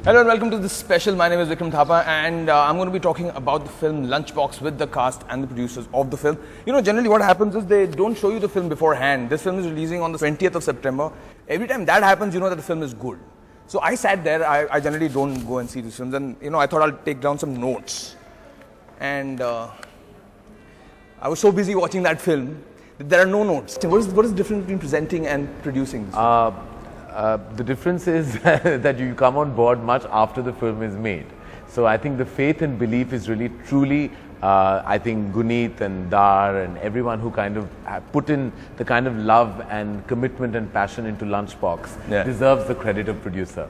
Hello and welcome to this special. My name is Vikram Thapa and I'm going to be talking about the film Lunchbox with the cast and the producers of the film. You know, generally what happens is they don't show you the film beforehand. This film is releasing on the 20th of September. Every time that happens, you know that the film is good. So I sat there, I generally don't go and see these films, and you know, I thought I'll take down some notes. And I was so busy watching that film that there are no notes. What is the difference between presenting and producing this film? The difference is that you come on board much after the film is made. So I think the faith and belief is really truly, I think Guneet and Dar and everyone who kind of put in the kind of love and commitment and passion into Lunchbox deserves the credit of producer.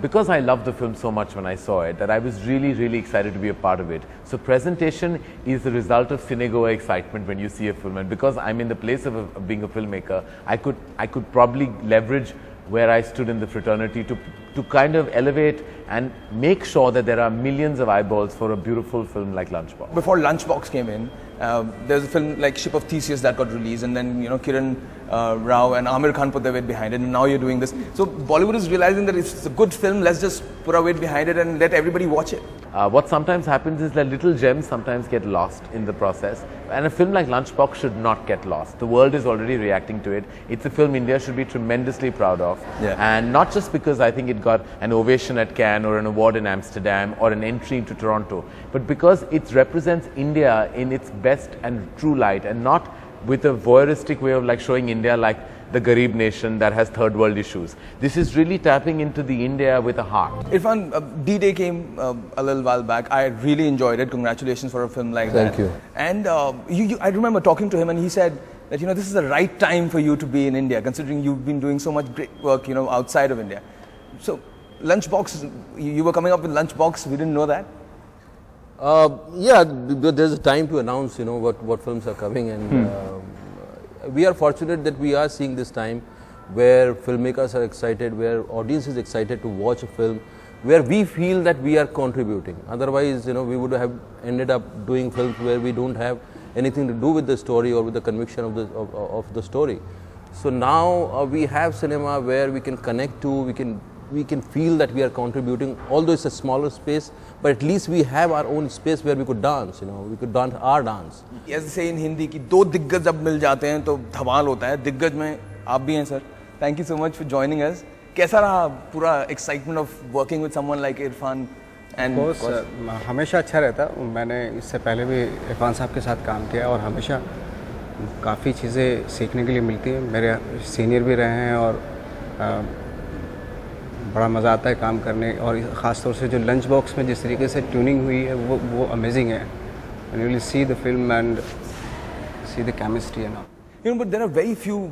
Because I loved the film so much when I saw it, that I was really excited to be a part of it. So presentation is the result of cinegoer excitement when you see a film, and because I'm in the place of being a filmmaker, I could probably leverage where I stood in the fraternity to kind of elevate and make sure that there are millions of eyeballs for a beautiful film like Lunchbox. Before Lunchbox came in, there's a film like Ship of Theseus that got released, and then you know Kiran Rao and Amir Khan put their weight behind it, and now you're doing this. So Bollywood is realizing that it's a good film, let's just put our weight behind it and let everybody watch it. What sometimes happens is that little gems sometimes get lost in the process, and a film like Lunchbox should not get lost. The world is already reacting to it. It's a film India should be tremendously proud of, and not just because I think it got an ovation at Cannes or an award in Amsterdam or an entry into Toronto, but because it represents India in its best and true light, and not with a voyeuristic way of like showing India like the Garib nation that has third world issues. This is really tapping into the India with a heart. Irrfan, D-Day came a little while back. I really enjoyed it. Congratulations for a film like that. Thank you. And I remember talking to him, and he said that, you know, this is the right time for you to be in India, considering you've been doing so much great work, you know, outside of India. So Lunchbox, you were coming up with Lunchbox. We didn't know that. Yeah, there's a time to announce, you know, what films are coming, and we are fortunate that we are seeing this time where filmmakers are excited, where audience is excited to watch a film, where we feel that we are contributing. Otherwise, you know, we would have ended up doing films where we don't have anything to do with the story or with the conviction of the story. So now we have cinema where we can connect to, we can feel that we are contributing, although it's a smaller space, but at least we have our own space where we could dance, you know, we could dance our dance. As they say in Hindi, कि दो दिग्गज जब मिल जाते हैं तो धमाल होता है. दिग्गज में आप भी हैं, sir. Thank you so much for joining us. कैसा रहा पूरा excitement of working with someone like Irrfan? And of course, हमेशा अच्छा रहता. मैंने इससे पहले भी इरफान साहब के साथ काम किया और हमेशा काफ़ी चीज़ें सीखने के लिए मिलती हैं. मेरे सीनियर भी रहे हैं और बड़ा मज़ा आता है काम करने, और ख़ास तौर से जो लंच बॉक्स में जिस तरीके से ट्यूनिंग हुई है वो अमेजिंग है. And you will see the film and see the chemistry and all. You know, but there are very few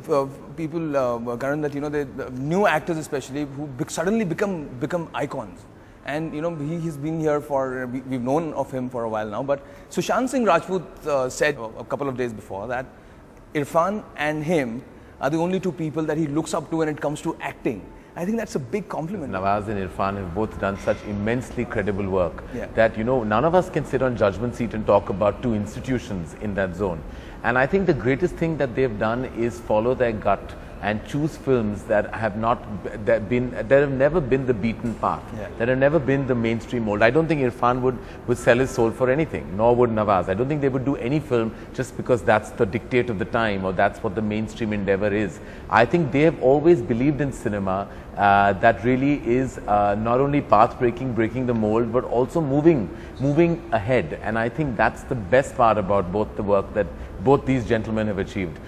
people, Karan, that, you know, the new actors especially, who suddenly become icons. And, you know, he's been here for, we've known of him for a while now, but Sushant Singh Rajput said a couple of days before that Irrfan and him are the only two people that he looks up to when it comes to acting. I think that's a big compliment. Nawaz and Irrfan have both done such immensely credible work that, you know, none of us can sit on judgment seat and talk about two institutions in that zone. And I think the greatest thing that they've done is follow their gut and choose films that have never been the beaten path, that have never been the mainstream mold. I don't think Irrfan would sell his soul for anything, nor would Nawaz. I don't think they would do any film just because that's the dictate of the time or that's what the mainstream endeavor is. I think they have always believed in cinema that really is not only path-breaking, breaking the mold, but also moving ahead. And I think that's the best part about both the work that both these gentlemen have achieved.